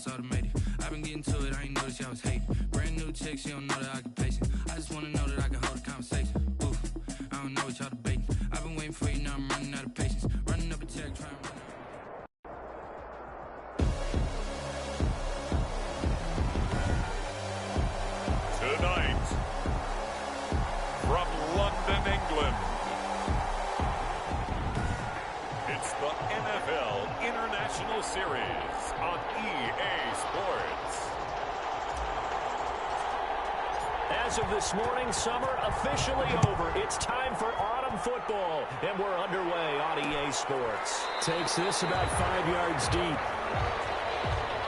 automated. I've been getting to it, I ain't noticed y'all was hating. Brand new chick, she don't know that I can pace it. I just wanna know that I can hold a conversation. Oof, I don't know what y'all debating. I've been waiting for you, now I'm running out of patience. Running up a check, trying to run out. Tonight, from London, England, it's the NFL International Series on EA Sports. As of this morning, summer officially over. It's time for autumn football, and we're underway on EA Sports. Takes this about 5 yards deep.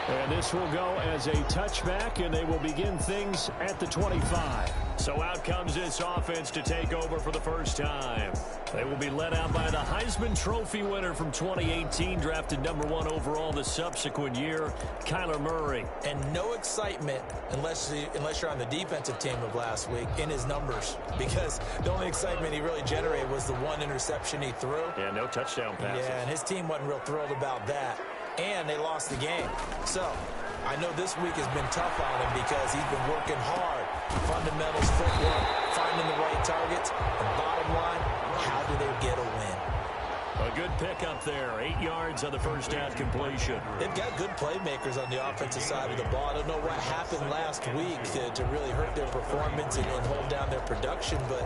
And this will go as a touchback, and they will begin things at the 25. So out comes this offense to take over for the first time. They will be led out by the Heisman Trophy winner from 2018, drafted #1 overall the subsequent year, Kyler Murray. And no excitement unless you're on the defensive team of last week in his numbers, because the only excitement he really generated was the one interception he threw. Yeah, no touchdown passes. Yeah, and his team wasn't real thrilled about that. And they lost the game. So I know this week has been tough on him because he's been working hard. Fundamentals, footwork, finding the right targets. The bottom line, how do they get a win? A good pickup there. 8 yards on the first down completion. They've got good playmakers on the offensive side of the ball. I don't know what happened last week to really hurt their performance and hold down their production, but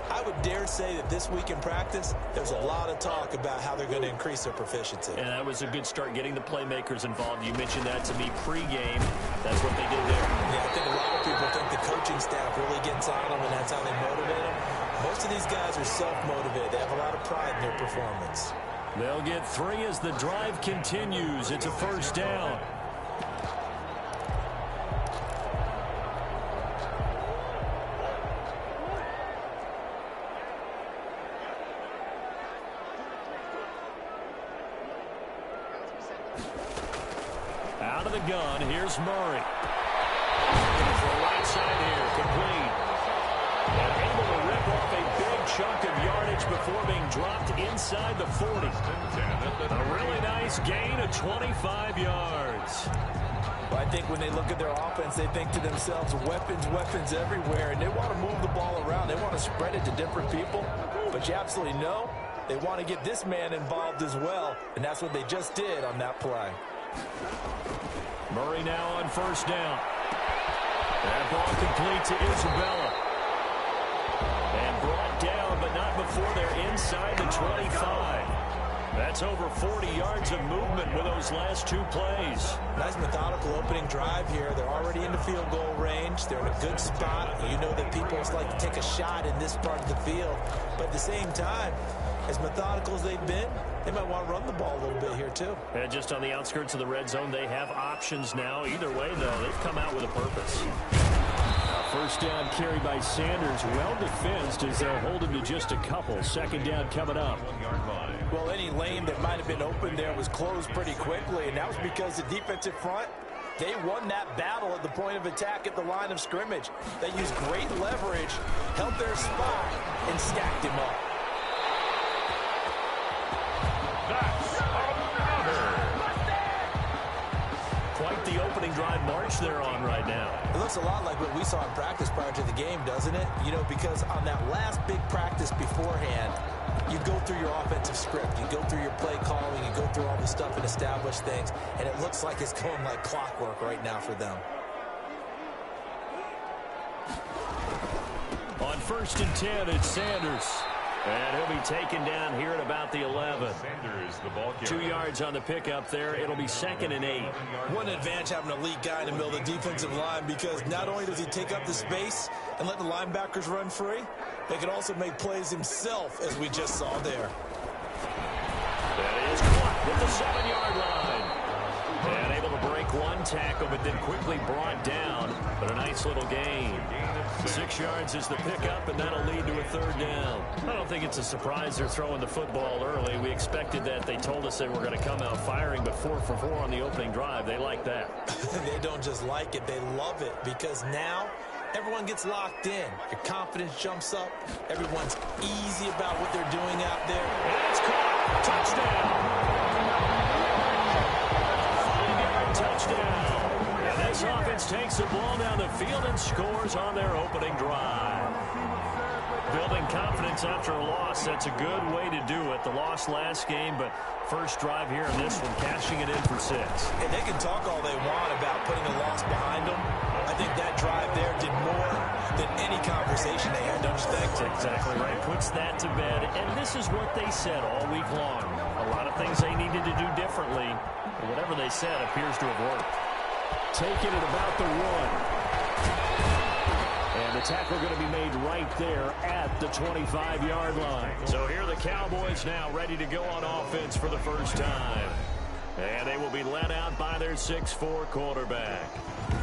I would dare say that this week in practice, there's a lot of talk about how they're going to increase their proficiency. And that was a good start getting the playmakers involved. You mentioned that to me pregame. That's what they did there. Yeah, I think a lot of people think the coaching staff really gets on them, and that's how they motivate them. Most of these guys are self-motivated. They have a lot of pride in their performance. They'll get 3 as the drive continues. It's a first down. Out of the gun, here's Murray. For the right side here, complete. And able to rip off a big chunk of yardage before being dropped inside the 40. A really nice gain of 25 yards. Well, I think when they look at their offense, they think to themselves, weapons, weapons everywhere, and they want to move the ball around. They want to spread it to different people, but you absolutely know they want to get this man involved as well, and that's what they just did on that play. Murray now on first down. That ball complete to Isabella. And brought down, but not before they're inside the 25. That's over 40 yards of movement with those last 2 plays. Nice methodical opening drive here. They're already into field goal range. They're in a good spot. You know that people just like to take a shot in this part of the field. But at the same time, as methodical as they've been, they might want to run the ball a little bit here too. And just on the outskirts of the red zone, they have options now. Either way, though, they've come out with a purpose. First down carry by Sanders. Well defensed as they'll hold him to just a couple. Second down coming up. Well, any lane that might have been open there was closed pretty quickly, and that was because the defensive front, they won that battle at the point of attack at the line of scrimmage. They used great leverage, held their spot, and stacked him up. Quite the opening drive march they're on right now. It looks a lot like what we saw in practice prior to the game, doesn't it? You know, because on that last big practice beforehand, you go through your offensive script, you go through your play calling, you go through all the stuff and establish things, and it looks like it's going like clockwork right now for them. On first and 10, it's Sanders. And he'll be taken down here at about the 11. 2 yards on the pickup there. It'll be 2nd and 8. What an advantage having an elite guy in the middle of the defensive line, because not only does he take up the space and let the linebackers run free, they can also make plays himself, as we just saw there. That is caught with the 7-yard line. And able to break one tackle, but then quickly brought down. But a nice little gain. 6 yards is the pickup, and that'll lead to a 3rd down. I don't think it's a surprise they're throwing the football early. We expected that. They told us they were going to come out firing, but 4 for 4 on the opening drive. They like that. They don't just like it. They love it, because now everyone gets locked in. Your confidence jumps up. Everyone's easy about what they're doing out there. And it's caught. Touchdown. 5-yard touchdown. this offense takes the ball down the field and scores on their opening drive. Building confidence after a loss, that's a good way to do it. The loss last game, but first drive here in this one, cashing it in for 6. And they can talk all they want about putting a loss behind them. I think that drive there did more than any conversation they had, don't you think? That's exactly right. Puts that to bed. And this is what they said all week long. A lot of things they needed to do differently. But whatever they said appears to have worked. Taking it about the 1. And the tackle going to be made right there at the 25-yard line. So here are the Cowboys now ready to go on offense for the first time. And they will be led out by their 6'4" quarterback.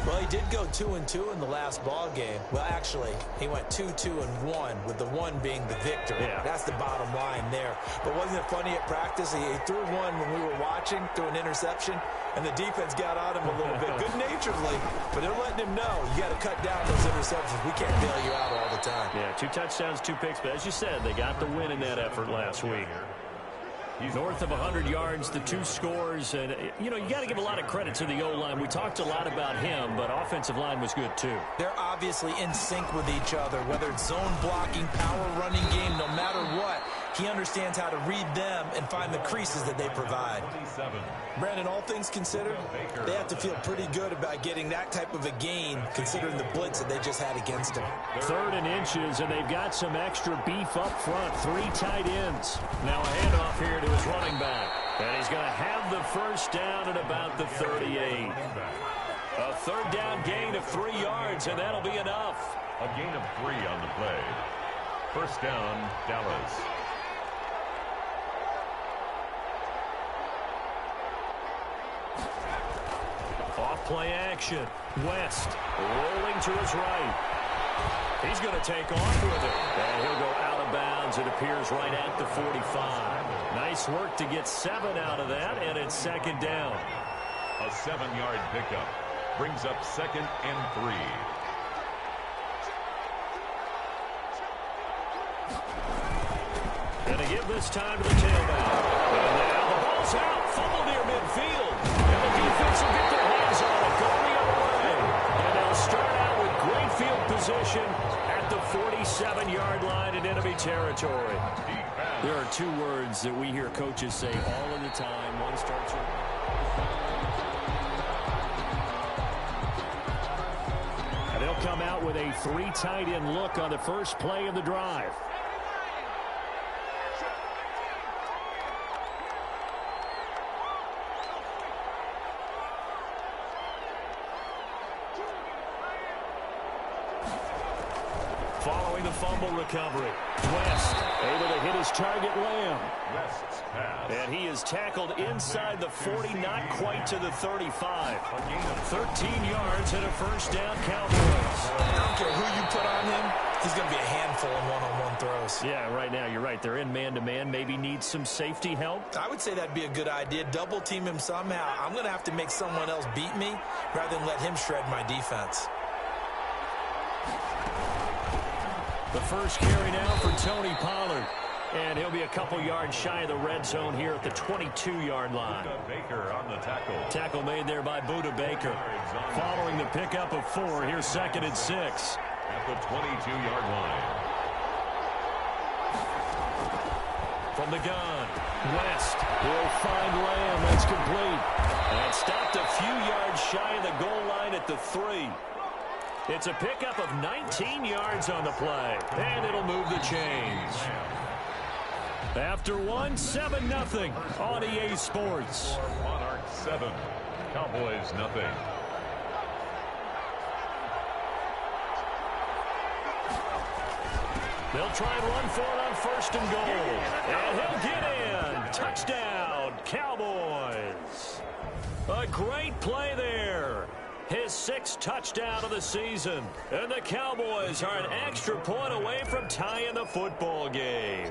Well, he did go 2-2 in the last ball game. Well, actually, he went 2-2-1, with the 1 being the victory. Yeah. That's the bottom line there. But wasn't it funny at practice? He threw one when we were watching, threw an interception, and the defense got on him a little bit, good-naturedly. But they're letting him know, you got to cut down those interceptions. We can't bail you out all the time. Yeah, 2 touchdowns, 2 picks. But as you said, they got the win in that effort last week. North of 100 yards, the 2 scores. And, you know, you got to give a lot of credit to the O-line. We talked a lot about him, but offensive line was good, too. They're obviously in sync with each other, whether it's zone blocking, power running game, no matter what. He understands how to read them and find the creases that they provide. Brandon, all things considered, they have to feel pretty good about getting that type of a gain, considering the blitz that they just had against them. 3rd and inches, and they've got some extra beef up front. 3 tight ends. Now a handoff here to his running back. And he's going to have the first down at about the 38. A 3rd down gain of 3 yards, and that'll be enough. A gain of 3 on the play. First down, Dallas. Off-play action. West rolling to his right. He's going to take off with it. And he'll go out of bounds. It appears right at the 45. Nice work to get 7 out of that, and it's 2nd down. A 7-yard pickup brings up 2nd and 3. And to give this time to the tailback. And now the ball's out. Fumble near midfield. And the defense will get their hands on it. Go the other way. And they'll start out with great field position at the 47-yard line in enemy territory. There are 2 words that we hear coaches say all of the time. One starts with... And they'll come out with a 3 tight end look on the first play of the drive. Following the fumble recovery, West able to hit his target, Lamb. West's pass. And he is tackled inside the 40, not quite to the 35. 13 yards and a first down, Cowboys. I don't care who you put on him, he's going to be a handful in one-on-one throws. Yeah, right now, you're right. They're in man-to-man. Maybe need some safety help. I would say that'd be a good idea. Double team him somehow. I'm going to have to make someone else beat me rather than let him shred my defense. The first carry now for Tony Pollard. And he'll be a couple yards shy of the red zone here at the 22-yard line. Baker on the tackle. Tackle made there by Buda Baker. Following the pickup of 4, here's 2nd and 6. At the 22-yard line. From the gun, West will find Lamb. That's complete. And stopped a few yards shy of the goal line at the 3. It's a pickup of 19 yards on the play, and it'll move the chains. After 1, 7-0 on EA Sports. Monarchs 7, Cowboys 0. They'll try and run for it on 1st and goal. And he'll get in. Touchdown, Cowboys. A great play there. His 6th touchdown of the season. And the Cowboys are an extra point away from tying the football game.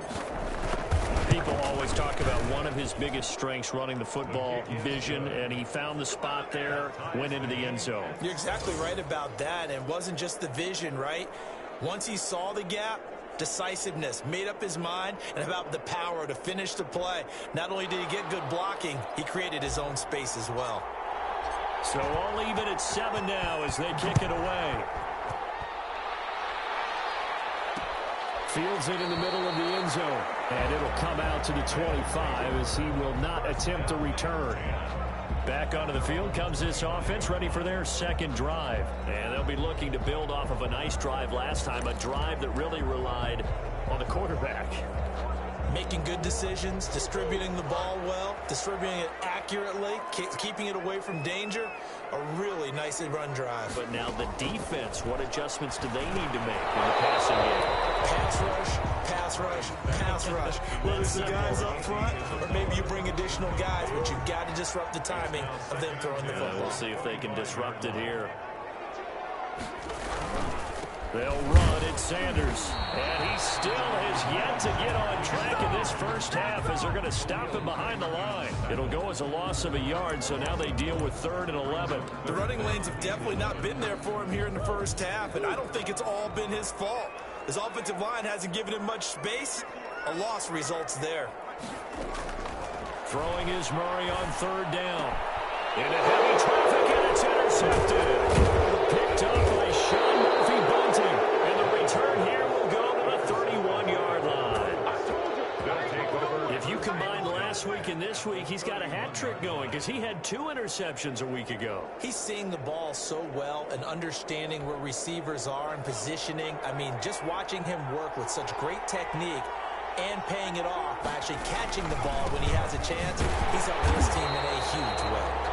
People always talk about one of his biggest strengths, running the football, vision, and he found the spot there, went into the end zone. You're exactly right about that. And it wasn't just the vision, right? Once he saw the gap, decisiveness, made up his mind, and about the power to finish the play. Not only did he get good blocking, he created his own space as well. So all even at 7 now as they kick it away. Fields it in the middle of the end zone. And it'll come out to the 25 as he will not attempt to return. Back onto the field comes this offense, ready for their second drive. And they'll be looking to build off of a nice drive last time, a drive that really relied on the quarterback. Making good decisions, distributing the ball well, distributing it accurately, keeping it away from danger. A really nice run drive. But now the defense, what adjustments do they need to make in the passing game? Pass rush, pass rush, pass rush. Whether it's the guys up front or maybe you bring additional guys, but you've got to disrupt the timing of them throwing the football. We'll see if they can disrupt it here. They'll run at Sanders. And he still has yet to get on track in this first half as they're going to stop him behind the line. It'll go as a loss of a yard, so now they deal with 3rd and 11. The running lanes have definitely not been there for him here in the first half, and I don't think it's all been his fault. His offensive line hasn't given him much space. A loss results there. Throwing is Murray on 3rd down. Into heavy traffic, and it's intercepted. Picked up by Sean Murphy-Bunting. And the return here will go to the 31-yard line. If you combine last week and this week, he's got a hat trick going because he had 2 interceptions a week ago. He's seeing the ball so well and understanding where receivers are and positioning. I mean, just watching him work with such great technique and paying it off by actually catching the ball when he has a chance, he's helping his team in a huge way.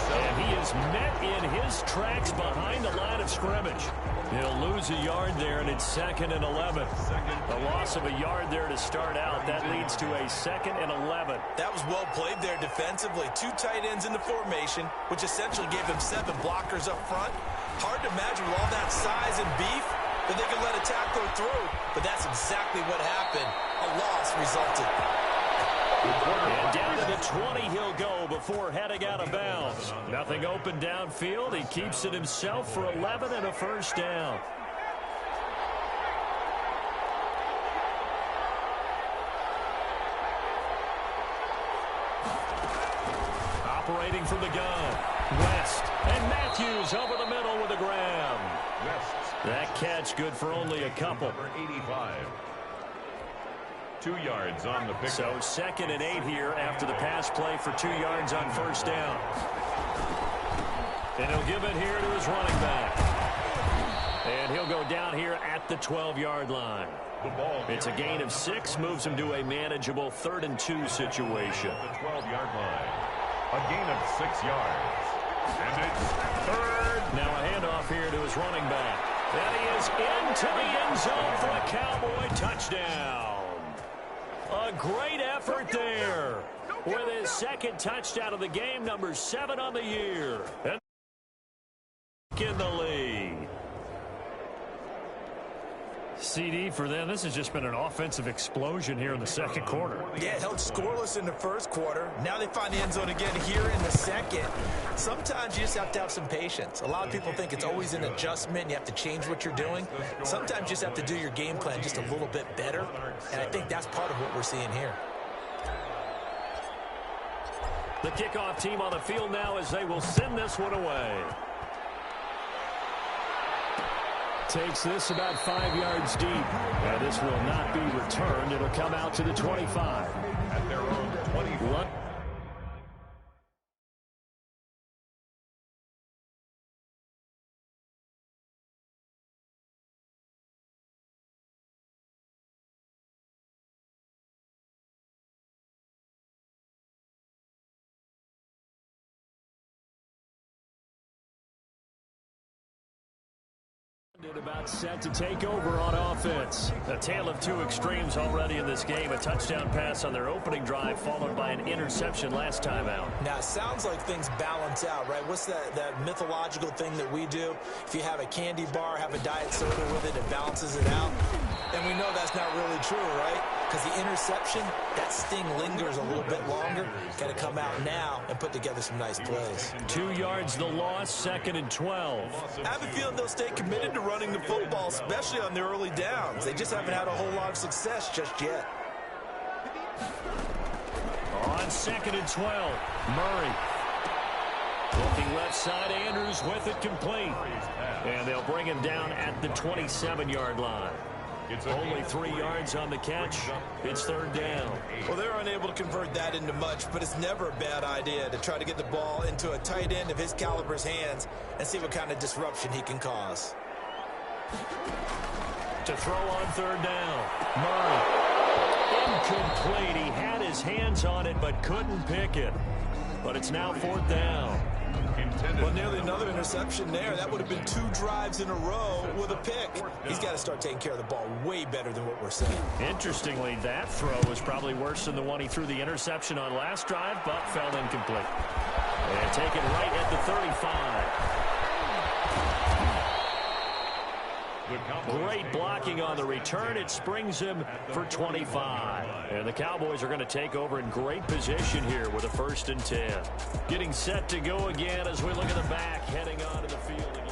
And he is met in his tracks behind the line of scrimmage. He'll lose a yard there, and it's 2nd and 11. A loss of a yard there to start out. That leads to a 2nd and 11. That was well played there defensively. 2 tight ends in the formation, which essentially gave them 7 blockers up front. Hard to imagine with all that size and beef that they could let a tackler through, but that's exactly what happened. A loss resulted. And down to the 20 he'll go before heading out of bounds. Nothing open downfield. He keeps it himself for 11 and a first down. Operating from the gun, West. And Matthews over the middle with a grab. That catch good for only a couple. 85. 2 yards on the pick. So 2nd and 8 here after the pass play for 2 yards on first down. And he'll give it here to his running back. And he'll go down here at the 12-yard line. It's a gain of 6, moves him to a manageable 3rd and 2 situation. The 12-yard line. A gain of 6 yards. And it's 3rd. Now a handoff here to his running back. And he is into the end zone for a Cowboy touchdown. A great effort there with his 2nd touchdown of the game, number 7 on the year. And in the lead. CD for them. This has just been an offensive explosion here in the 2nd quarter. Yeah, held scoreless in the 1st quarter. Now they find the end zone again here in the 2nd. Sometimes you just have to have some patience. A lot of people think it's always an adjustment. You have to change what you're doing. Sometimes you just have to do your game plan just a little bit better. And I think that's part of what we're seeing here. The kickoff team on the field now as they will send this one away. Takes this about 5 yards deep. And this will not be returned. It'll come out to the 25. At their own 21. About set to take over on offense. A tale of 2 extremes already in this game. A touchdown pass on their opening drive followed by an interception last time out. Now, it sounds like things balance out, right? What's that mythological thing that we do? If you have a candy bar, have a diet soda with it, it balances it out. And we know that's not really true, right? Because the interception, that sting lingers a little bit longer. Got to come out now and put together some nice plays. 2 yards the loss, 2nd and 12. I have a feeling they'll stay committed to running the football, especially on their early downs. They just haven't had a whole lot of success just yet. On 2nd and 12, Murray Looking left side, Andrews with it complete. And they'll bring him down at the 27-yard line. Only 3 yards on the catch. It's third down. Well, they're unable to convert that into much, but it's never a bad idea to try to get the ball into a tight end of his caliber's hands and see what kind of disruption he can cause. To throw on third down. Murray. Incomplete. He had his hands on it but couldn't pick it. But it's now fourth down. Well, nearly another interception there. That would have been 2 drives in a row with a pick. He's got to start taking care of the ball way better than what we're saying. Interestingly, that throw was probably worse than the one he threw the interception on last drive, but fell incomplete. And taken right at the 35. Great blocking on the return. It springs him for 25. And the Cowboys are going to take over in great position here with a 1st and 10. Getting set to go again as we look at the back, heading onto the field again.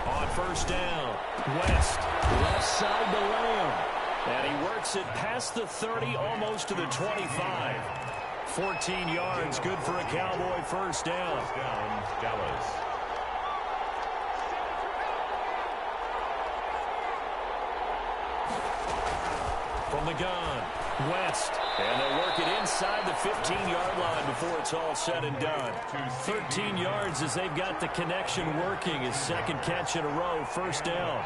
On first down, West, left side to Lamb. And he works it past the 30, almost to the 25. 14 yards, good for a Cowboy first down. Dallas. From the gun, West. And they'll work it inside the 15-yard line before it's all said and done. 13 yards as they've got the connection working. His second catch in a row, first down.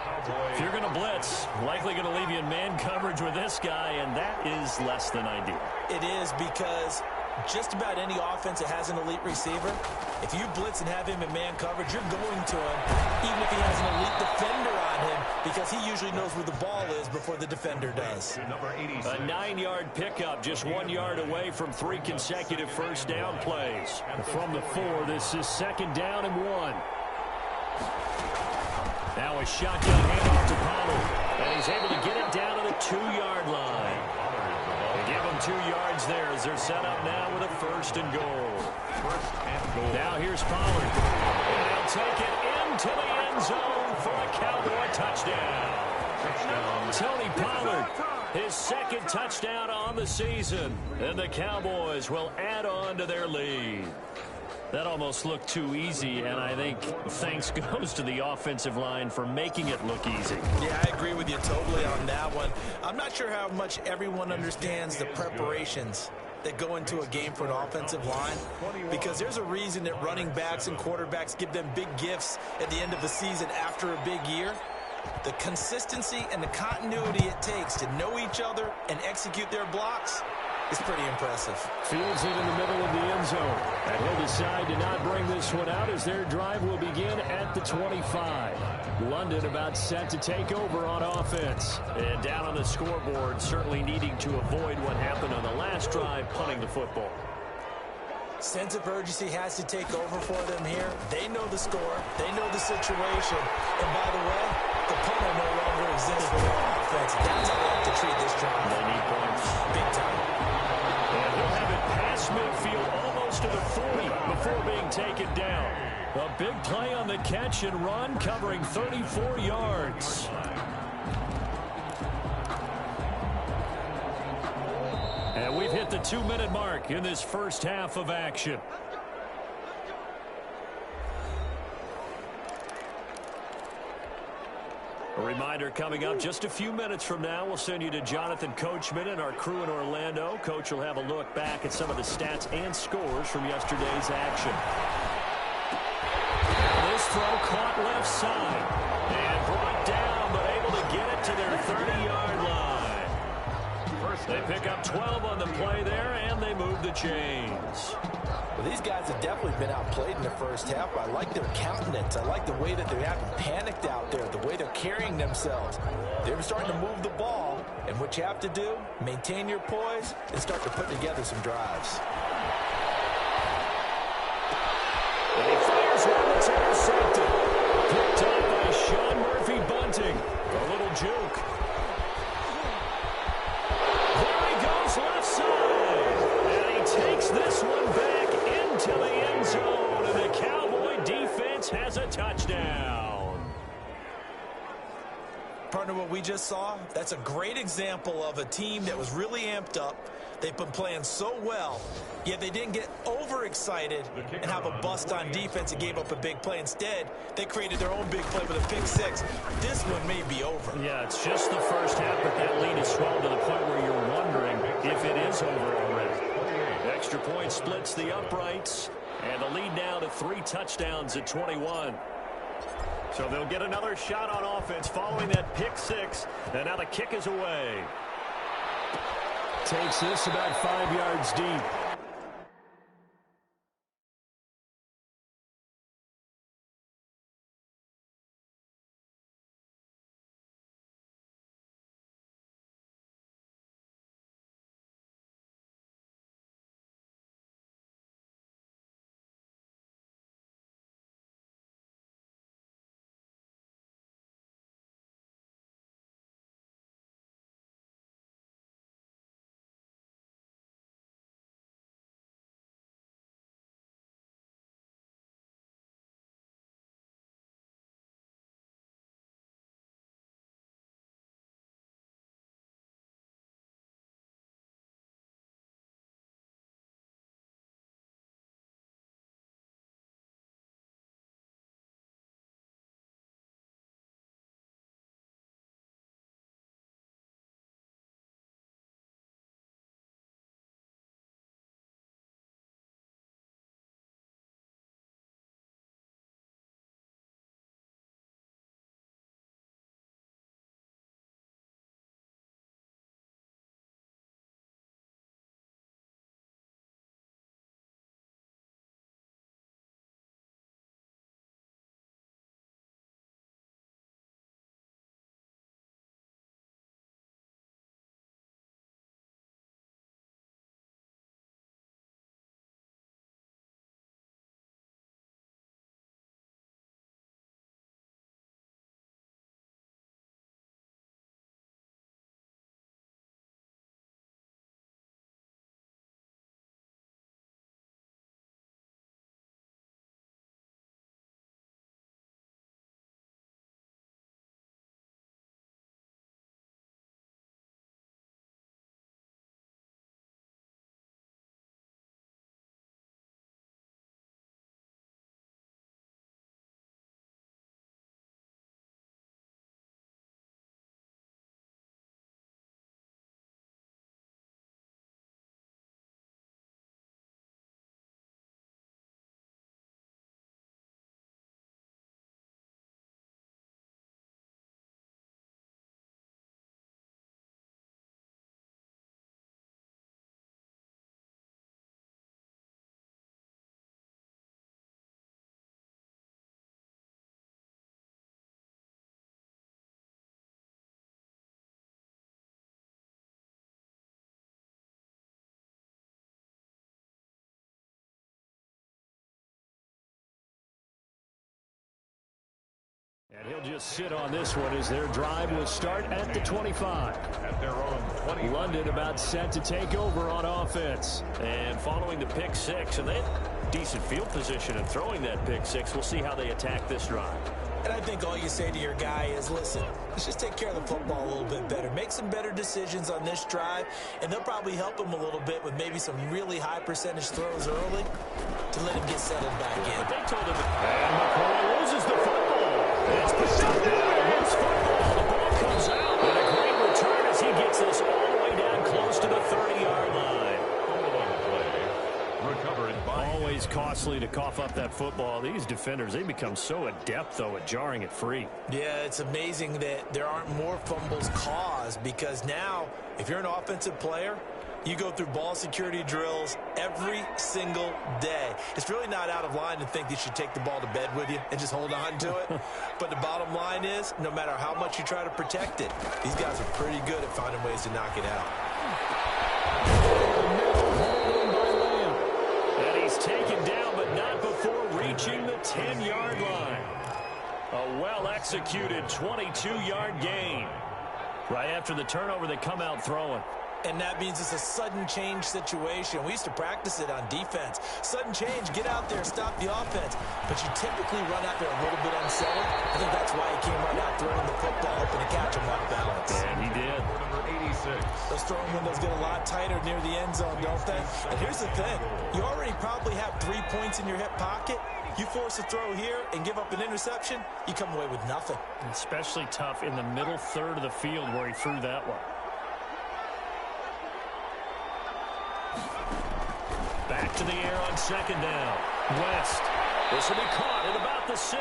If you're going to blitz, likely going to leave you in man coverage with this guy, and that is less than ideal. It is, because just about any offense that has an elite receiver, if you blitz and have him in man coverage, you're going to him, even if he has an elite defender on him, because he usually knows where the ball is before the defender does. A 9-yard pickup, just 1 yard away from 3 consecutive first down plays. From the 4, this is 2nd down and 1. Now a shotgun handoff to Pollard, and he's able to get it down to the 2-yard line. They give him 2 yards there as they're set up now with a 1st and goal. Now here's Pollard, and he'll take it into the end zone for a Cowboy touchdown. Tony Pollard, his 2nd touchdown on the season, and the Cowboys will add on to their lead. That almost looked too easy, and I think thanks goes to the offensive line for making it look easy. Yeah, I agree with you totally on that one. I'm not sure how much everyone understands the preparations that go into a game for an offensive line, because there's a reason that running backs and quarterbacks give them big gifts at the end of the season after a big year. The consistency and the continuity it takes to know each other and execute their blocks is pretty impressive. Fields it in the middle of the end zone. And he'll decide to not bring this one out as their drive will begin at the 25. London about set to take over on offense. And down on the scoreboard, certainly needing to avoid what happened on the last drive, punting the football. Sense of urgency has to take over for them here. They know the score. They know the situation. And by the way, the punter no longer exists for their offense. That's how they have to treat this drive. They need points. Big time. And he'll have it past midfield almost to the 40 before being taken down. A big play on the catch and run, covering 34 yards. And we've hit the 2-minute mark in this first half of action. A reminder coming up just a few minutes from now. We'll send you to Jonathan Coachman and our crew in Orlando. Coach will have a look back at some of the stats and scores from yesterday's action. This throw caught left side and brought down, but able to get it to their 30-yard line. They pick up 12 on the play there, and they move the chains. Well, these guys have definitely been outplayed in the first half. I like their countenance. I like the way that they haven't panicked out there, the way they're carrying themselves. They're starting to move the ball, and what you have to do, maintain your poise and start to put together some drives. And he fires one that's intercepted. Picked up by Sean Murphy Bunting. A little juke. There he goes left side. And he takes this one back into the end zone. And the Cowboy offense has a touchdown. Partner, what we just saw, that's a great example of a team that was really amped up. They've been playing so well, yet they didn't get overexcited and have a bust on defense and gave up a big play. Instead, they created their own big play with a pick six. This one may be over. Yeah, it's just the first half, but that lead is swelled to the point where you're wondering if it is over already. Extra point splits the uprights, and the lead now to 3 touchdowns at 21. So they'll get another shot on offense following that pick six, and now the kick is away. Takes this about 5 yards deep. And he'll just sit on this one as their drive will start at the 25. At their own 20. London about set to take over on offense. And following the pick six, and they had decent field position in throwing that pick six. We'll see how they attack this drive. And I think all you say to your guy is, listen, let's just take care of the football a little bit better. Make some better decisions on this drive, and they'll probably help him a little bit with maybe some really high percentage throws early to let him get settled back in. But they told him, and McCoy loses the football. It's pursued down. It's football. The ball comes out. And a great return as he gets this all the way down close to the 30-yard line. Recovered by. Always costly to cough up that football. These defenders, they become so adept, though, at jarring it free. Yeah, it's amazing that there aren't more fumbles caused, because now, if you're an offensive player, you go through ball security drills every single day. It's really not out of line to think you should take the ball to bed with you and just hold on to it. But the bottom line is, no matter how much you try to protect it, these guys are pretty good at finding ways to knock it out. And he's taken down, but not before reaching the 10-yard line. A well-executed 22-yard gain. Right after the turnover, they come out throwing. And that means it's a sudden change situation. We used to practice it on defense. Sudden change, get out there, stop the offense. But you typically run out there a little bit unsettled. I think that's why he came right out throwing the football, hoping to catch him off balance. And he did. Number 86. Those throwing windows get a lot tighter near the end zone, don't they? And here's the thing. You already probably have 3 points in your hip pocket. You force a throw here and give up an interception, you come away with nothing. Especially tough in the middle third of the field where he threw that one. Back to the air on second down. West. This will be caught at about the 6.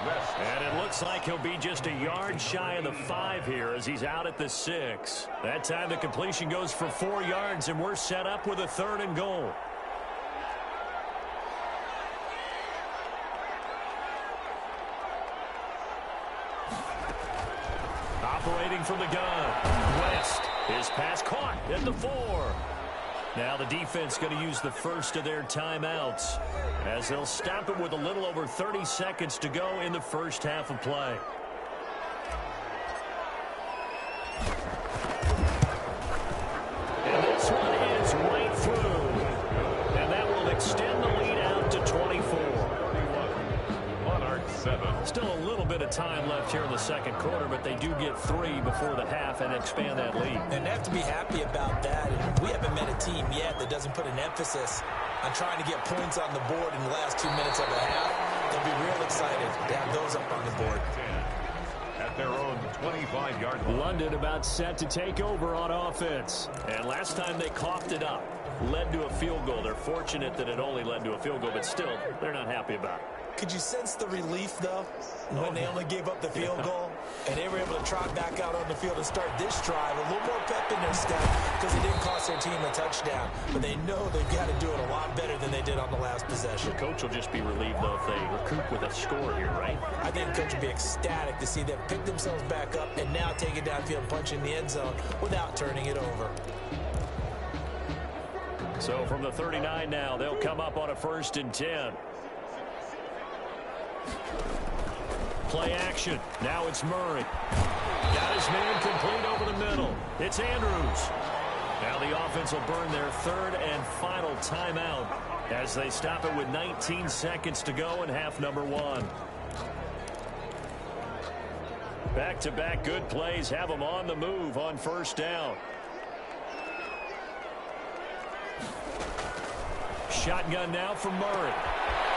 West. And it looks like he'll be just a yard shy of the 5 here as he's out at the 6. That time the completion goes for 4 yards, and we're set up with a 3rd and goal. Operating from the gun. West. His pass caught at the 4. Now the defense going to use the first of their timeouts as they'll stop it with a little over 30 seconds to go in the first half of play. And this one is right through. And that will extend the lead out to 24. Monarch 7. Still a little bit of time left here in the second quarter, but they do get 3 before the half and expand that lead. And they have to be happy about that. And we haven't met a team yet that doesn't put an emphasis on trying to get points on the board in the last 2 minutes of the half. They'll be real excited to have those up on the board. At their own 25-yard line. London about set to take over on offense. And last time they coughed it up, led to a field goal. They're fortunate that it only led to a field goal, but still, they're not happy about it. Could you sense the relief, though, when they only gave up the field goal and they were able to trot back out on the field and start this drive? A little more pep in their step because it didn't cost their team a touchdown. But they know they've got to do it a lot better than they did on the last possession. The coach will just be relieved, though, if they recoup with a score here, right? I think the coach will be ecstatic to see them pick themselves back up and now take it downfield and punch in the end zone without turning it over. So from the 39 now, they'll come up on a 1st and 10. Play action. Now it's Murray. Got his man complete over the middle. It's Andrews. Now the offense will burn their 3rd and final timeout as they stop it with 19 seconds to go in half number 1. Back-to-back good plays have them on the move on 1st down. Shotgun now from Murray.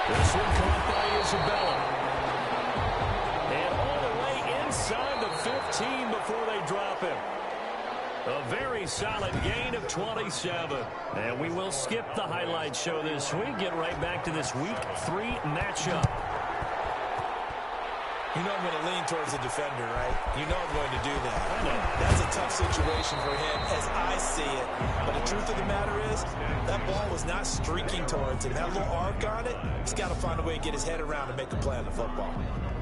This one caught by Isabella. And all the way inside the 15 before they drop him. A very solid gain of 27. And we will skip the highlight show this week. Get right back to this Week 3 matchup. You know I'm going to lean towards the defender, right? You know I'm going to do that. I know. That's a tough situation for him as I see it. But the truth of the matter is, that ball was not streaking towards him. That little arc on it, he's got to find a way to get his head around and make a play on the football.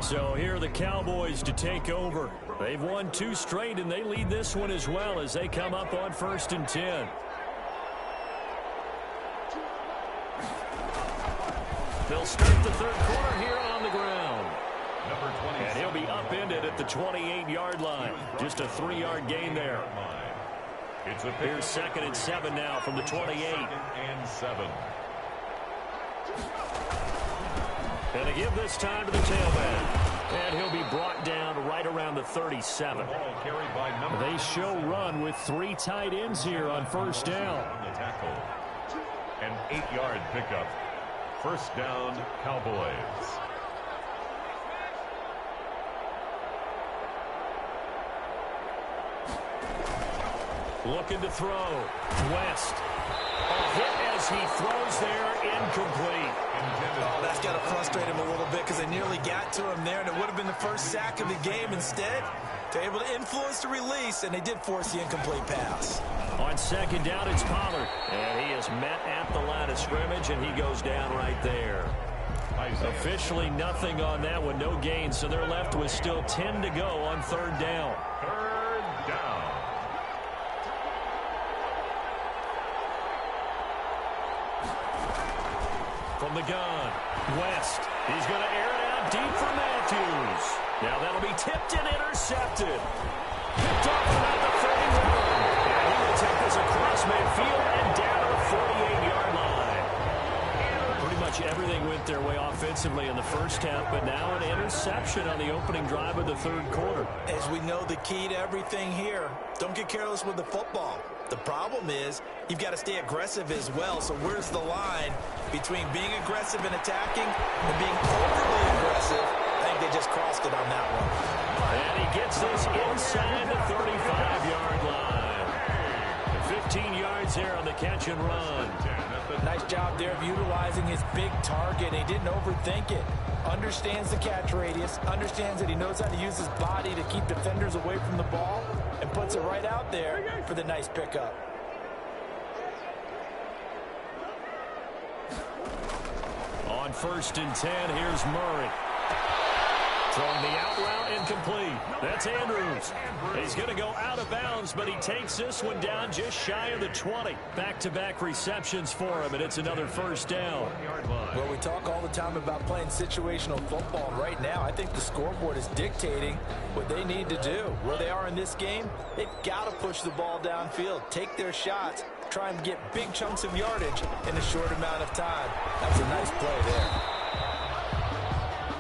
So here are the Cowboys to take over. They've won 2 straight, and they lead this one as well as they come up on 1st and 10. They'll start the 3rd quarter here on the ground. Number 20. And he'll be upended at the 28-yard line. Just a 3-yard gain there. It's a Here's 2nd and 7 now from the 28. 2nd and 7. And they give this time to the tailback. And he'll be brought down right around the 37. Ball carried by number. They show run with 3 tight ends here on 1st down. On the tackle. An 8-yard pickup. 1st down, Cowboys. Looking to throw. West. A hit as he throws there, incomplete. Oh, that's got to frustrate him a little bit because they nearly got to him there, and it would have been the first sack of the game. Instead, they're able to influence the release, and they did force the incomplete pass. On 2nd down, it's Pollard. And he is met at the line of scrimmage, and he goes down right there. Officially nothing on that one, no gain, so they're left with still 10 to go on 3rd down. 3rd down. From the gun, West. He's going to air it out deep for Matthews. Now that'll be tipped and intercepted. Picked off about the 31. And he is across midfield and down to the 48-yard line. Pretty much everything went their way offensively in the first half, but now an interception on the opening drive of the third quarter. As we know, the key to everything here, don't get careless with the football. The problem is you've got to stay aggressive as well. So where's the line between being aggressive and attacking and being overly aggressive? I think they just crossed it on that one. And he gets this inside the 35-yard line. 15 yards here on the catch and run. Nice job there of utilizing his big target. He didn't overthink it. Understands the catch radius, understands that he knows how to use his body to keep defenders away from the ball, and puts it right out there for the nice pickup. On 1st and 10, here's Murray. Throwing the out route incomplete. That's Andrews. He's going to go out of bounds, but he takes this one down just shy of the 20. Back-to-back receptions for him, and it's another first down. Well, we talk all the time about playing situational football. Right now, I think the scoreboard is dictating what they need to do. Where they are in this game, they've got to push the ball downfield, take their shots, try and get big chunks of yardage in a short amount of time. That's a nice play there.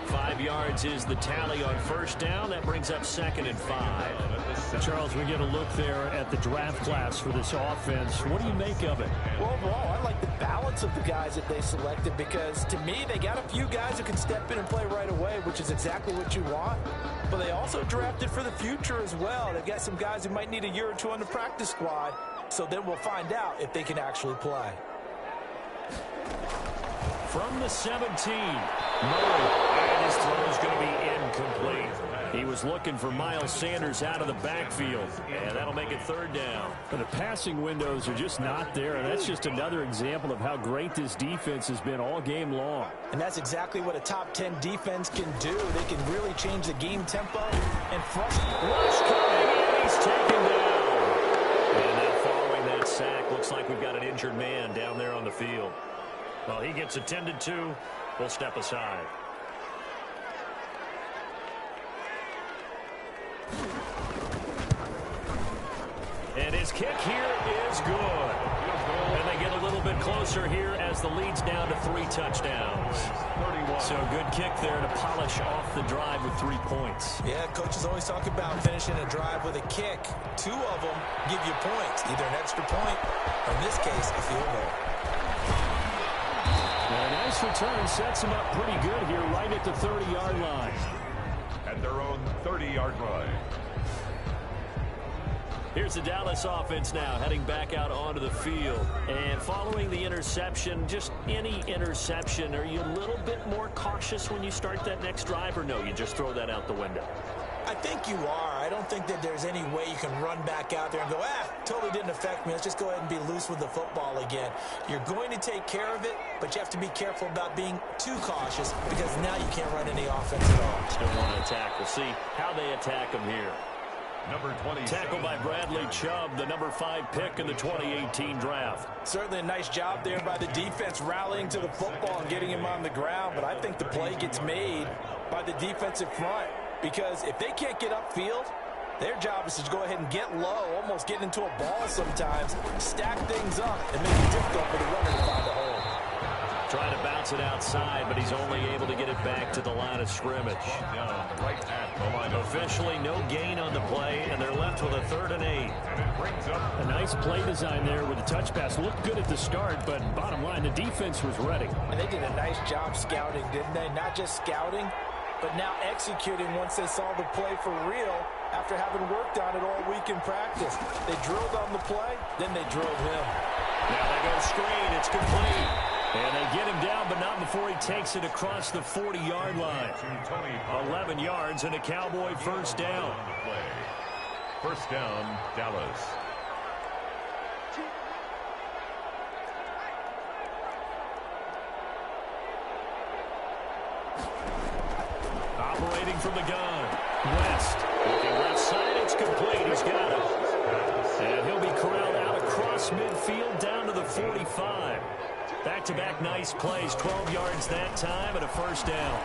5 yards is the tally on first down. That brings up 2nd and 5. Charles, we get a look there at the draft class for this offense. What do you make of it? Well, overall, I like the balance of the guys that they selected because, to me, they got a few guys who can step in and play right away, which is exactly what you want. But they also drafted for the future as well. They've got some guys who might need a year or two on the practice squad, so then we'll find out if they can actually play. From the 17, Murray, and his throw is going to be incomplete. He was looking for Miles Sanders out of the backfield, and that'll make it 3rd down. But the passing windows are just not there, and that's just another example of how great this defense has been all game long. And that's exactly what a top 10 defense can do. They can really change the game tempo and frustrate. Rush coming, and he's taken down. And then following that sack, looks like we've got an injured man down there on the field. Well, he gets attended to. We'll step aside. And his kick here is good. And they get a little bit closer here as the lead's down to 3 touchdowns. So a good kick there to polish off the drive with 3 points. Yeah, coaches always talk about finishing a drive with a kick. 2 of them give you points, either an extra point or, in this case, a field goal. And a nice return sets him up pretty good here right at the 30-yard line. At their own 30-yard line. Here's the Dallas offense now heading back out onto the field. And following the interception, just any interception, are you a little bit more cautious when you start that next drive, or no, you just throw that out the window? I think you are. I don't think that there's any way you can run back out there and go, totally didn't affect me. Let's just go ahead and be loose with the football again. You're going to take care of it, but you have to be careful about being too cautious because now you can't run any offense at all. Still want to attack. We'll see how they attack them here. Number 20. Tackled by Bradley Chubb, the number 5 pick in the 2018 draft. Certainly a nice job there by the defense rallying to the football and getting him on the ground, but I think the play gets made by the defensive front. Because if they can't get upfield, their job is to go ahead and get low, almost get into a ball sometimes, stack things up, and make it difficult for the runner to find a hole. Trying to bounce it outside, but he's only able to get it back to the line of scrimmage. Officially no gain on the play, and they're left with a 3rd and 8. A nice play design there with the touch pass. Looked good at the start, but bottom line, the defense was ready. And they did a nice job scouting, didn't they? Not just scouting, but now executing once they saw the play for real after having worked on it all week in practice. They drilled on the play, then they drilled him. Now they go screen. It's complete. And they get him down, but not before he takes it across the 40-yard line. 11 yards and a Cowboy first down. First down, Dallas. Operating from the gun. West. Looking left side. It's complete. He's got it. And he'll be corralled out across midfield down to the 45. Back-to-back nice plays, 12 yards that time and a first down.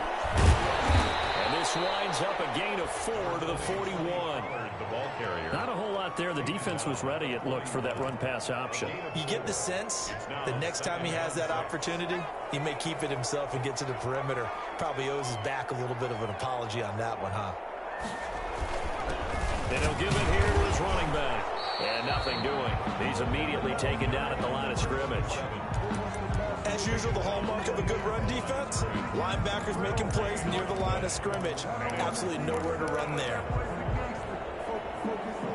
And this winds up a gain of 4 to the 41. Not a whole lot there. The defense was ready, it looked, for that run-pass option. You get the sense that next time he has that opportunity, he may keep it himself and get to the perimeter. Probably owes his back a little bit of an apology on that one, huh? And he'll give it here to his running back. And nothing doing. He's immediately taken down at the line of scrimmage. As usual, the hallmark of a good run defense, linebackers making plays near the line of scrimmage. Absolutely nowhere to run there.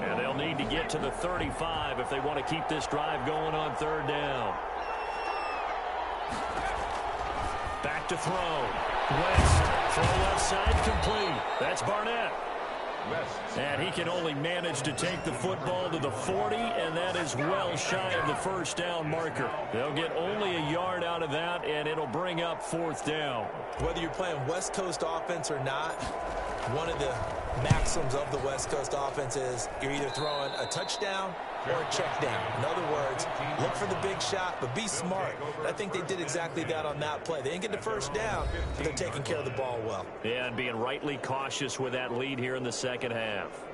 And they'll need to get to the 35 if they want to keep this drive going on third down. Back to throw. West, throw left side, complete. That's Barnett. And he can only manage to take the football to the 40, and that is well shy of the first down marker. They'll get only a yard out of that, and it'll bring up fourth down. Whether you're playing West Coast offense or not, one of the maxims of the West Coast offense is you're either throwing a touchdown or a check down. In other words, look for the big shot, but be smart. I think they did exactly that on that play. They didn't get the first down, but they're taking care of the ball well. Yeah, and being rightly cautious with that lead here in the second half.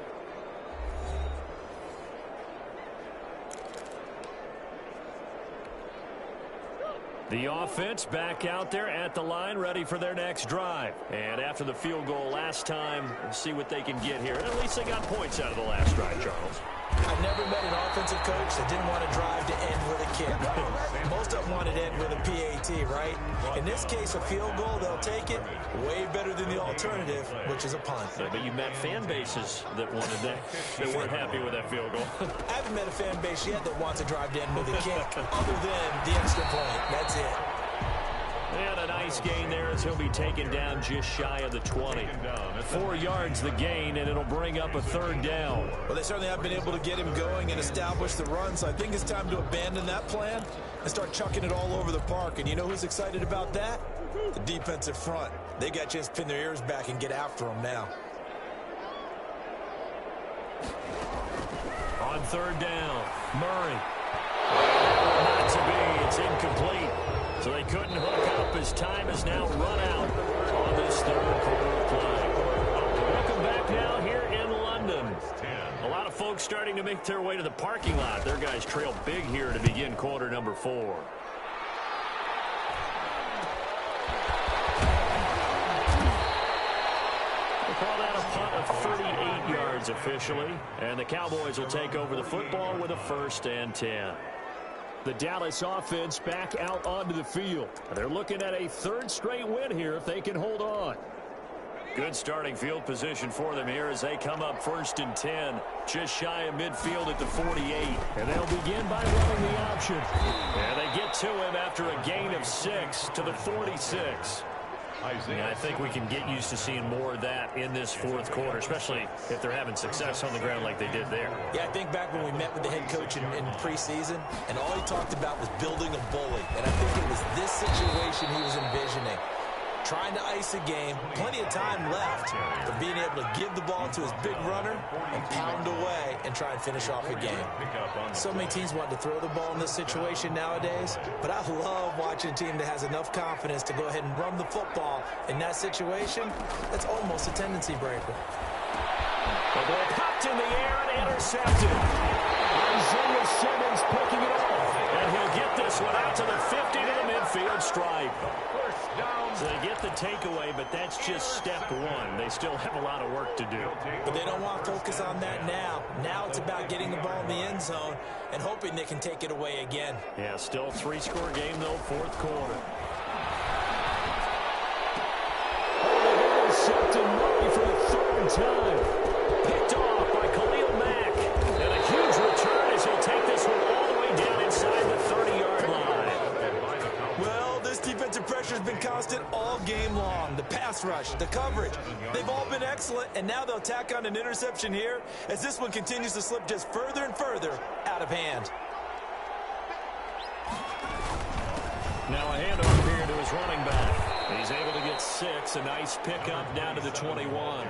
The offense back out there at the line, ready for their next drive. And after the field goal last time, we'll see what they can get here. And at least they got points out of the last drive, Charles. I've never met an offensive coach that didn't want to drive to end with a kick. Most of them wanted to end with a PAT, right? In this case, a field goal, they'll take it. Way better than the alternative, which is a punt. Yeah, but you met fan bases that wanted that, that weren't happy with that field goal. I haven't met a fan base yet that wants to drive to end with a kick, other than the extra point. That's it. And a nice gain there as he'll be taken down just shy of the 20. 4 yards the gain, and it'll bring up a third down. Well, they certainly have been able to get him going and establish the run, so I think it's time to abandon that plan and start chucking it all over the park. And you know who's excited about that? The defensive front. They got a chance to pin their ears back and get after him now. On third down, Murray. Not to be. It's incomplete. So they couldn't hook up as time is now run out on this third quarter play. Welcome back now here in London. A lot of folks starting to make their way to the parking lot. Their guys trail big here to begin quarter number 4. They call that a punt of 38 yards officially. And the Cowboys will take over the football with a 1st and 10. The Dallas offense back out onto the field. They're looking at a 3rd straight win here if they can hold on. Good starting field position for them here as they come up 1st and 10. Just shy of midfield at the 48. And they'll begin by running the option. And they get to him after a gain of 6 to the 46. Yeah, I think we can get used to seeing more of that in this 4th quarter, especially if they're having success on the ground like they did there. Yeah, I think back when we met with the head coach in preseason, and all he talked about was building a bully. And I think it was this situation he was envisioning. Trying to ice a game, plenty of time left, but being able to give the ball to his big runner and pound away and try and finish off a game. So many teams want to throw the ball in this situation nowadays, but I love watching a team that has enough confidence to go ahead and run the football in that situation. That's almost a tendency breaker. The ball popped in the air and intercepted. Isaiah Simmons picking it off, and he'll get this one out to the 50 to the midfield stripe. So they get the takeaway, but that's just step 1. They still have a lot of work to do. But they don't want to focus on that now. Now it's about getting the ball in the end zone and hoping they can take it away again. Yeah, still 3-score game, though, 4th quarter. Intercepted Murray for the 3rd time. Picked off by Khalil Mack. And a huge return as he'll take this one all the way down inside the 30-yard line. Well, this defensive pressure has been constant all game long. The pass rush, the coverage, they've all been excellent, and now they'll tack on an interception here as this one continues to slip just further and further out of hand. Now a handoff here to his running back. He's able to get 6, a nice pickup down to the 21.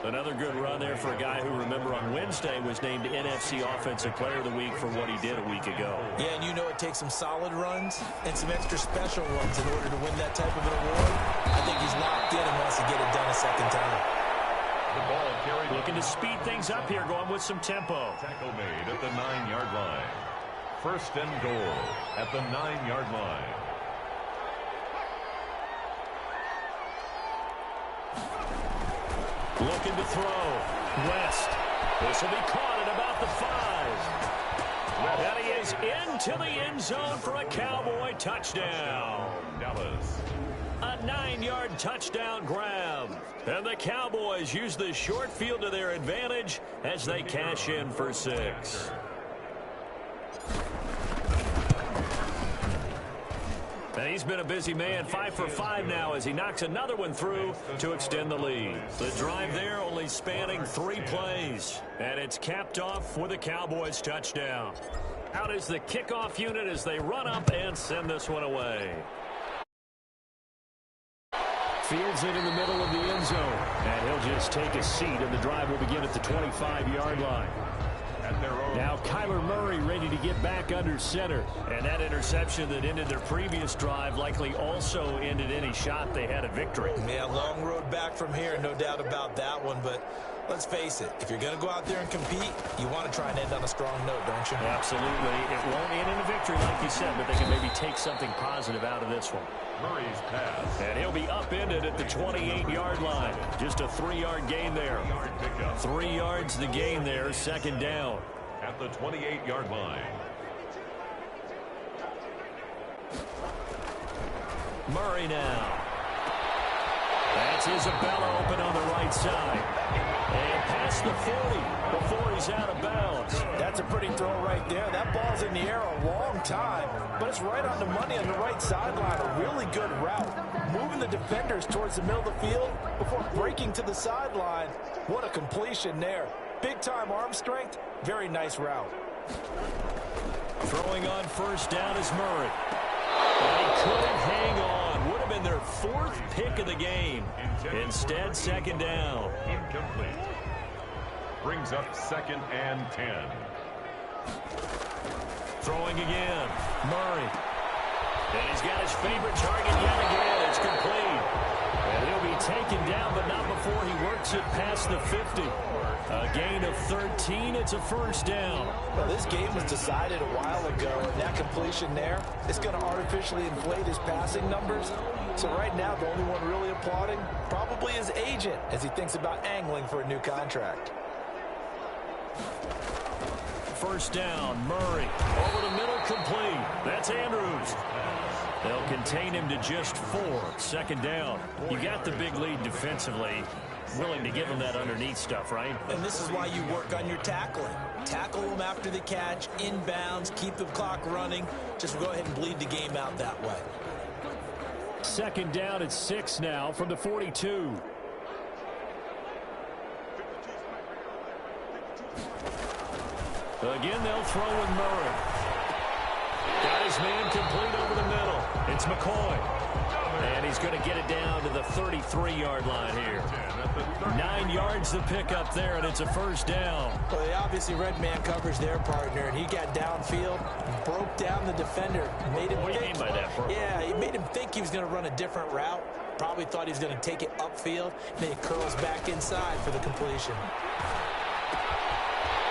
Another good run there for a guy who, remember, on Wednesday was named NFC Offensive Player of the Week for what he did a week ago. Yeah, and you know it takes some solid runs and some extra special ones in order to win that type of an award. I think he's locked in and wants to get it done a second time. The ball carried. Looking to speed things up here, going with some tempo. Tackle made at the 9-yard line. First and goal at the 9-yard line. Looking to throw. West. This will be caught at about the 5. And he is into the end zone for a Cowboy touchdown. Dallas. A 9-yard touchdown grab. And the Cowboys use the short field to their advantage as they cash in for 6. And he's been a busy man, 5 for 5 now as he knocks another one through to extend the lead. The drive there only spanning 3 plays. And it's capped off with a Cowboys touchdown. Out is the kickoff unit as they run up and send this one away. Fields it in the middle of the end zone. And he'll just take a seat, and the drive will begin at the 25-yard line. Now Kyler Murray ready to get back under center. And that interception that ended their previous drive likely also ended any shot they had at victory. Yeah, long road back from here, no doubt about that one. But let's face it, if you're going to go out there and compete, you want to try and end on a strong note, don't you? Absolutely. It won't end in a victory like you said, but they can maybe take something positive out of this one. Murray's pass. And he'll be upended at the 28-yard line. Just a 3-yard gain there. 3 yards the gain there, second down. At the 28-yard line. Murray now. That's Isabella open on the right side. And past the 40 before he's out of bounds. That's a pretty throw right there. That ball's in the air a long time, but it's right on the money on the right sideline. A really good route. Moving the defenders towards the middle of the field before breaking to the sideline. What a completion there. Big-time arm strength. Very nice route. Throwing on first down is Murray. And he couldn't hang on. Would have been their 4th pick of the game. Instead, second down. Incomplete. Brings up 2nd and 10. Throwing again. Murray. And he's got his favorite target yet again. It's complete. And he'll be taken down, but not before he works it past the 50. A gain of 13. It's a first down. Well, this game was decided a while ago, and that completion there is going to artificially inflate his passing numbers. So right now, the only one really applauding probably his agent as he thinks about angling for a new contract. First down, Murray. Over the middle, complete. That's Andrews. They'll contain him to just 4. Second down. You got the big lead defensively. Willing to give him that underneath stuff, right? And this is why you work on your tackling. Tackle them after the catch, inbounds, keep the clock running. Just go ahead and bleed the game out that way. Second down at 6 now from the 42. Again, they'll throw with Murray. Got his man complete over the middle. It's McCoy. And he's going to get it down to the 33-yard line here. 9 yards to pick up there, and it's a first down. Well, they obviously read man coverage their partner, and he got downfield, broke down the defender. Made him what do you mean by that, bro? Yeah, he made him think he was going to run a different route. Probably thought he was going to take it upfield, and then he curls back inside for the completion.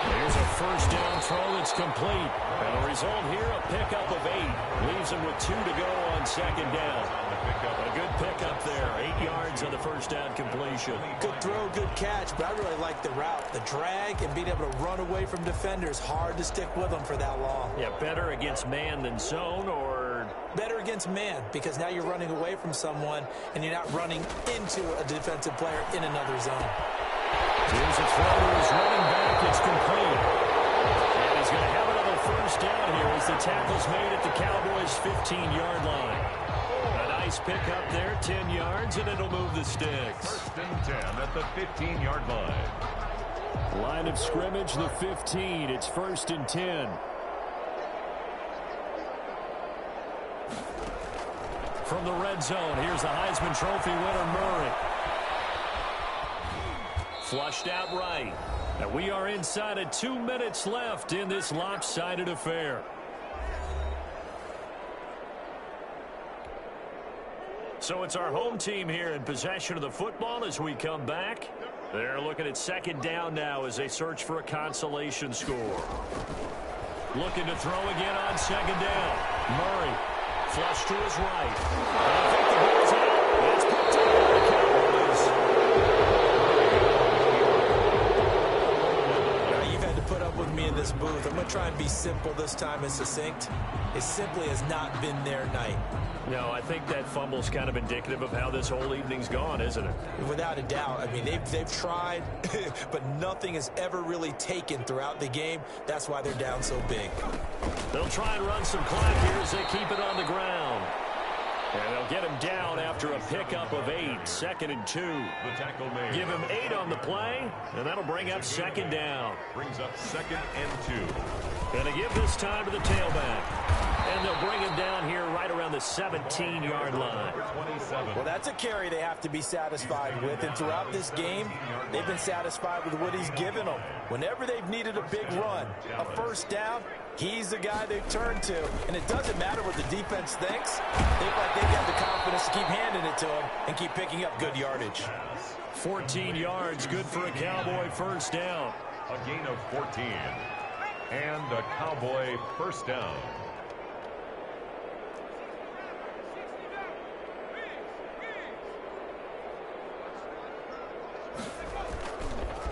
Here's a first down throw that's complete. And the result here, a pickup of 8. Leaves him with 2 to go on second down. A good pickup there. 8 yards on the first down completion. Good throw, good catch, but I really like the route. The drag and being able to run away from defenders. Hard to stick with them for that long. Yeah, better against man than zone, or? Better against man, because now you're running away from someone and you're not running into a defensive player in another zone. Here's a throw to his running back. It's complete. And he's going to have another first down here as the tackle's made at the Cowboys' 15-yard line. A nice pickup there, 10 yards, and it'll move the sticks. First and 10 at the 15-yard line. Line of scrimmage, the 15. It's first and 10. From the red zone, here's the Heisman Trophy winner, Murray. Flushed out right. And we are inside of 2 minutes left in this lopsided affair. So it's our home team here in possession of the football as we come back. They're looking at second down now as they search for a consolation score. Looking to throw again on second down. Murray, flush to his right. I think the ball's out. It's picked up by the Cowboys. Now, you've had to put up with me in this booth. I'm going to try and be simple this time and succinct. It simply has not been their night. No, I think that fumble's kind of indicative of how this whole evening's gone, isn't it? Without a doubt. I mean, they've tried, but nothing has ever really taken throughout the game. That's why they're down so big. They'll try and run some clock here as they keep it on the ground. And they'll get him down after a pickup of 8, 2nd and 2. The tackle made. Give him 8 on the play, and that'll bring up second down. Brings up 2nd and 2. And to give this time to the tailback. And they'll bring him down here right around the 17-yard line. Well, that's a carry they have to be satisfied with. And throughout this game, they've been satisfied with what he's given them. Whenever they've needed a big run, a first down, he's the guy they've turned to. And it doesn't matter what the defense thinks. They look like they've got the confidence to keep handing it to him and keep picking up good yardage. 14 yards, good for a Cowboy first down. A gain of 14. And a Cowboy first down.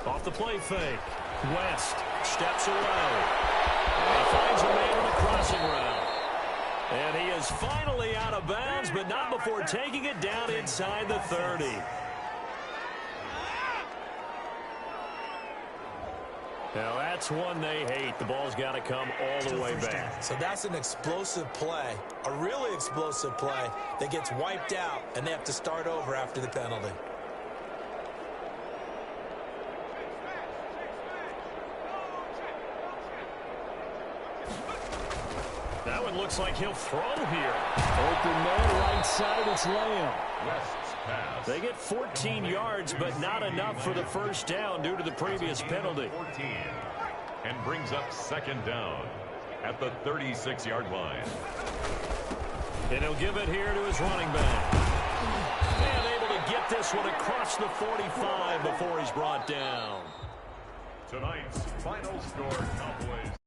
Off the play fake. West steps away. And he finds a man on the crossing route. And he is finally out of bounds, but not before taking it down inside the 30. Now that's one they hate. The ball's got to come all the way back. So that's an explosive play, a really explosive play that gets wiped out, and they have to start over after the penalty. That one looks like he'll throw here. Open man, right side, it's Lamb. West's pass. They get 14 yards, but not enough for the first down due to the previous penalty. 14. And brings up second down at the 36-yard line. And he'll give it here to his running back. And able to get this one across the 45 before he's brought down. Tonight's final score, Cowboys